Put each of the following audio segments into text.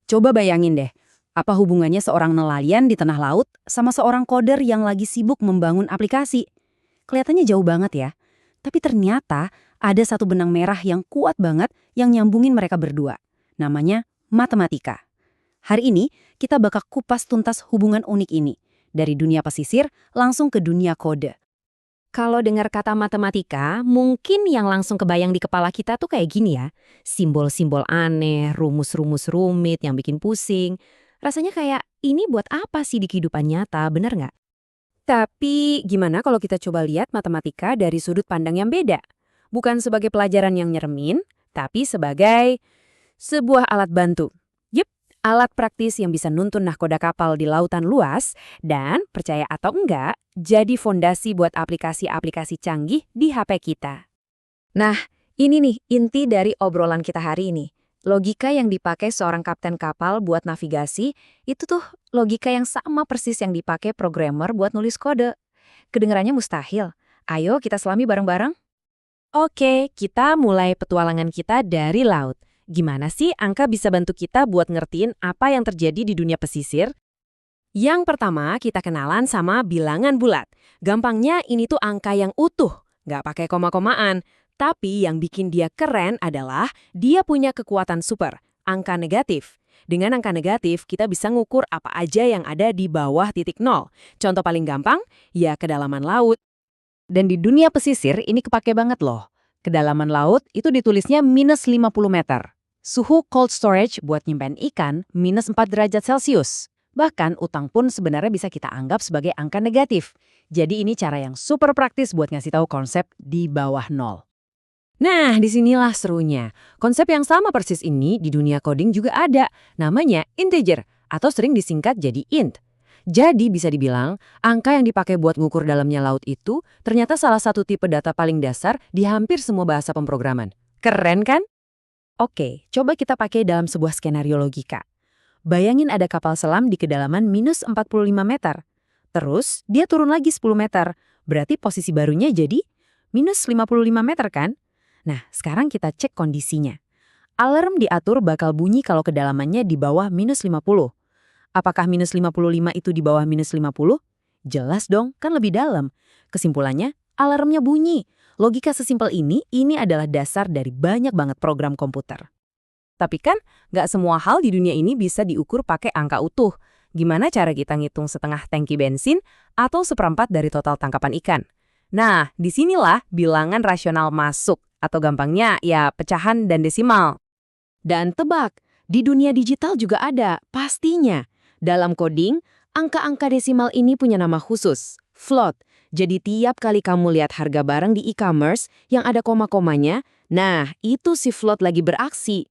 Coba bayangin deh, apa hubungannya seorang nelayan di tengah laut sama seorang coder yang lagi sibuk membangun aplikasi? Kelihatannya jauh banget ya. Tapi ternyata ada satu benang merah yang kuat banget yang nyambungin mereka berdua. Namanya matematika. Hari ini kita bakal kupas tuntas hubungan unik ini. Dari dunia pesisir langsung ke dunia kode. Kalau dengar kata matematika, mungkin yang langsung kebayang di kepala kita tuh kayak gini ya. Simbol-simbol aneh, rumus-rumus rumit yang bikin pusing. Rasanya kayak, ini buat apa sih di kehidupan nyata, bener nggak? Tapi gimana kalau kita coba lihat matematika dari sudut pandang yang beda? Bukan sebagai pelajaran yang nyeremin, tapi sebagai sebuah alat bantu. Yep, alat praktis yang bisa nuntun nahkoda kapal di lautan luas dan, percaya atau enggak, jadi fondasi buat aplikasi-aplikasi canggih di HP kita. Nah, ini nih inti dari obrolan kita hari ini. Logika yang dipakai seorang kapten kapal buat navigasi, itu tuh logika yang sama persis yang dipakai programmer buat nulis kode. Kedengarannya mustahil. Ayo kita selami bareng-bareng. Oke, kita mulai petualangan kita dari laut. Gimana sih angka bisa bantu kita buat ngertiin apa yang terjadi di dunia pesisir? Yang pertama, kita kenalan sama bilangan bulat. Gampangnya ini tuh angka yang utuh, nggak pakai koma-komaan. Tapi yang bikin dia keren adalah dia punya kekuatan super, angka negatif. Dengan angka negatif, kita bisa ngukur apa aja yang ada di bawah titik nol. Contoh paling gampang, ya kedalaman laut. Dan di dunia pesisir ini kepake banget loh. Kedalaman laut itu ditulisnya minus 50 meter. Suhu cold storage buat nyimpen ikan minus 4 derajat Celcius. Bahkan utang pun sebenarnya bisa kita anggap sebagai angka negatif. Jadi ini cara yang super praktis buat ngasih tahu konsep di bawah nol. Nah, disinilah serunya. Konsep yang sama persis ini di dunia coding juga ada. Namanya integer, atau sering disingkat jadi int. Jadi bisa dibilang, angka yang dipakai buat ngukur dalamnya laut itu ternyata salah satu tipe data paling dasar di hampir semua bahasa pemrograman. Keren kan? Oke, coba kita pakai dalam sebuah skenario logika. Bayangin ada kapal selam di kedalaman minus 45 meter. Terus, dia turun lagi 10 meter. Berarti posisi barunya jadi minus 55 meter kan? Nah, sekarang kita cek kondisinya. Alarm diatur bakal bunyi kalau kedalamannya di bawah minus 50. Apakah minus 55 itu di bawah minus 50? Jelas dong, kan lebih dalam. Kesimpulannya, alarmnya bunyi. Logika sesimpel ini adalah dasar dari banyak banget program komputer. Tapi kan, nggak semua hal di dunia ini bisa diukur pakai angka utuh. Gimana cara kita ngitung setengah tangki bensin atau seperempat dari total tangkapan ikan? Nah, disinilah bilangan rasional masuk. Atau gampangnya, ya pecahan dan desimal. Dan tebak, di dunia digital juga ada, pastinya. Dalam coding, angka-angka desimal ini punya nama khusus, float. Jadi tiap kali kamu lihat harga barang di e-commerce yang ada koma-komanya, nah itu si float lagi beraksi.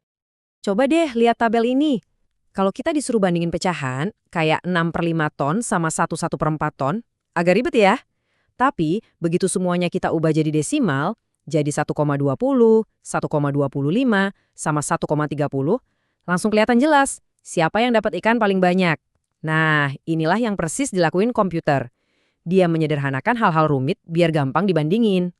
Coba deh lihat tabel ini. Kalau kita disuruh bandingin pecahan, kayak 6/5 ton sama 1/4 ton, agak ribet ya. Tapi, begitu semuanya kita ubah jadi desimal, jadi 1,20, 1,25, sama 1,30, langsung kelihatan jelas siapa yang dapat ikan paling banyak. Nah, inilah yang persis dilakuin komputer. Dia menyederhanakan hal-hal rumit biar gampang dibandingin.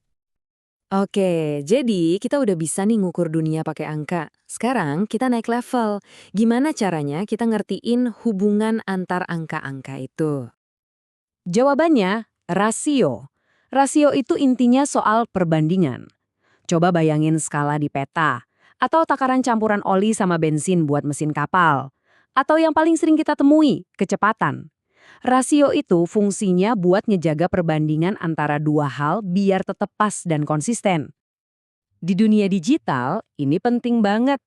Oke, jadi kita udah bisa nih ngukur dunia pakai angka. Sekarang kita naik level. Gimana caranya kita ngertiin hubungan antar angka-angka itu? Jawabannya, rasio. Rasio itu intinya soal perbandingan. Coba bayangin skala di peta, atau takaran campuran oli sama bensin buat mesin kapal. Atau yang paling sering kita temui, kecepatan. Rasio itu fungsinya buat ngejaga perbandingan antara dua hal biar tetap pas dan konsisten. Di dunia digital, ini penting banget.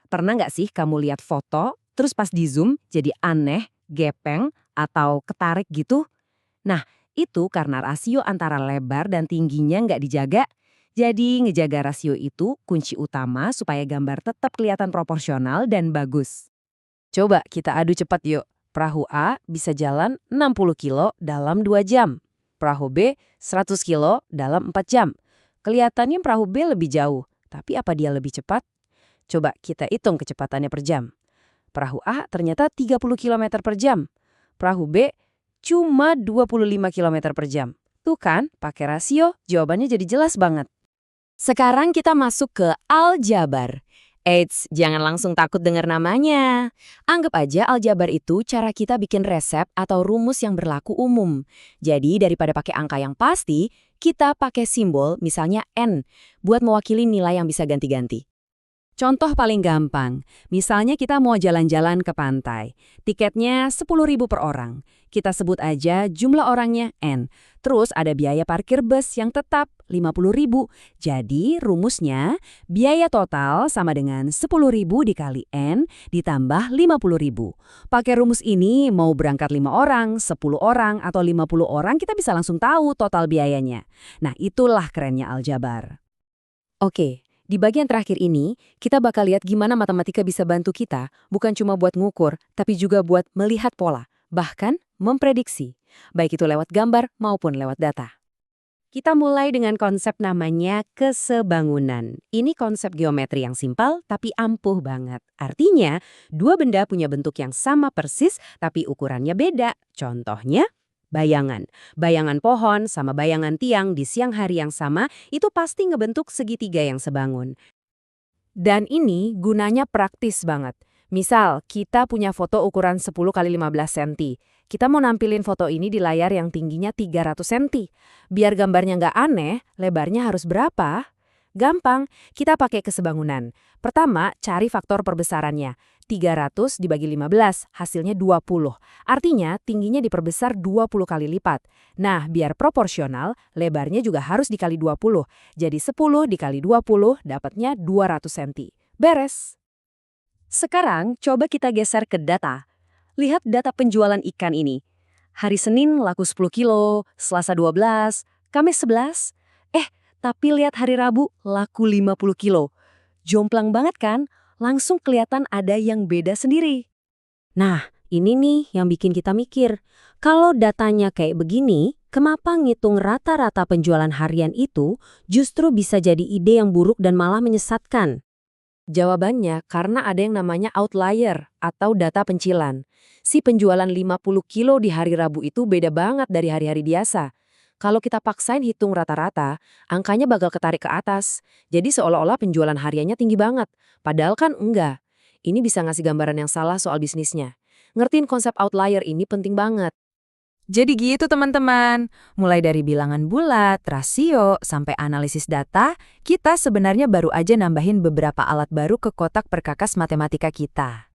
Pernah nggak sih kamu lihat foto, terus pas di zoom jadi aneh, gepeng, atau ketarik gitu? Nah, itu karena rasio antara lebar dan tingginya nggak dijaga. Jadi ngejaga rasio itu kunci utama supaya gambar tetap kelihatan proporsional dan bagus. Coba kita adu cepat yuk. Perahu A bisa jalan 60 kilo dalam 2 jam. Perahu B 100 kilo dalam 4 jam. Kelihatannya perahu B lebih jauh, tapi apa dia lebih cepat? Coba kita hitung kecepatannya per jam. Perahu A ternyata 30 km per jam. Perahu B cuma 25 km per jam. Tuh kan, pakai rasio, jawabannya jadi jelas banget. Sekarang kita masuk ke aljabar. Eits, jangan langsung takut dengar namanya. Anggap aja aljabar itu cara kita bikin resep atau rumus yang berlaku umum. Jadi daripada pakai angka yang pasti, kita pakai simbol misalnya N buat mewakili nilai yang bisa ganti-ganti. Contoh paling gampang, misalnya kita mau jalan-jalan ke pantai. Tiketnya 10.000 per orang. Kita sebut aja jumlah orangnya N. Terus ada biaya parkir bus yang tetap 50.000. Jadi rumusnya, biaya total sama dengan 10.000 dikali N ditambah 50.000. Pakai rumus ini mau berangkat 5 orang, 10 orang, atau 50 orang kita bisa langsung tahu total biayanya. Nah itulah kerennya aljabar. Oke. Di bagian terakhir ini, kita bakal lihat gimana matematika bisa bantu kita, bukan cuma buat ngukur, tapi juga buat melihat pola, bahkan memprediksi, baik itu lewat gambar maupun lewat data. Kita mulai dengan konsep namanya kesebangunan. Ini konsep geometri yang simpel tapi ampuh banget. Artinya, dua benda punya bentuk yang sama persis tapi ukurannya beda. Contohnya, bayangan. Bayangan pohon sama bayangan tiang di siang hari yang sama itu pasti ngebentuk segitiga yang sebangun. Dan ini gunanya praktis banget. Misal, kita punya foto ukuran 10 kali 15 cm. Kita mau nampilin foto ini di layar yang tingginya 300 cm. Biar gambarnya nggak aneh, lebarnya harus berapa? Gampang, kita pakai kesebangunan. Pertama, cari faktor perbesarannya. 300 dibagi 15, hasilnya 20. Artinya, tingginya diperbesar 20 kali lipat. Nah, biar proporsional, lebarnya juga harus dikali 20. Jadi 10 dikali 20, dapatnya 200 cm. Beres! Sekarang, coba kita geser ke data. Lihat data penjualan ikan ini. Hari Senin laku 10 kilo, Selasa 12, Kamis 11. Tapi lihat hari Rabu laku 50 kilo. Jomplang banget kan? Langsung kelihatan ada yang beda sendiri. Nah, ini nih yang bikin kita mikir. Kalau datanya kayak begini, kenapa ngitung rata-rata penjualan harian itu justru bisa jadi ide yang buruk dan malah menyesatkan? Jawabannya karena ada yang namanya outlier atau data pencilan. Si penjualan 50 kilo di hari Rabu itu beda banget dari hari-hari biasa. Kalau kita paksain hitung rata-rata, angkanya bakal ketarik ke atas. Jadi seolah-olah penjualan hariannya tinggi banget. Padahal kan enggak. Ini bisa ngasih gambaran yang salah soal bisnisnya. Ngertiin konsep outlier ini penting banget. Jadi gitu teman-teman, mulai dari bilangan bulat, rasio, sampai analisis data, kita sebenarnya baru aja nambahin beberapa alat baru ke kotak perkakas matematika kita.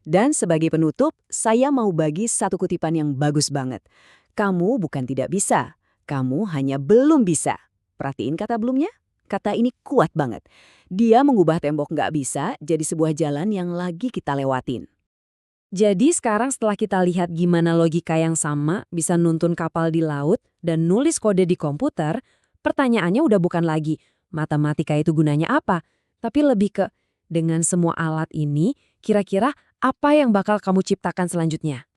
Dan sebagai penutup, saya mau bagi satu kutipan yang bagus banget. Kamu bukan tidak bisa, kamu hanya belum bisa. Perhatiin kata belumnya? Kata ini kuat banget. Dia mengubah tembok nggak bisa jadi sebuah jalan yang lagi kita lewatin. Jadi sekarang setelah kita lihat gimana logika yang sama bisa nuntun kapal di laut dan nulis kode di komputer, pertanyaannya udah bukan lagi matematika itu gunanya apa, tapi lebih ke dengan semua alat ini, kira-kira apa yang bakal kamu ciptakan selanjutnya?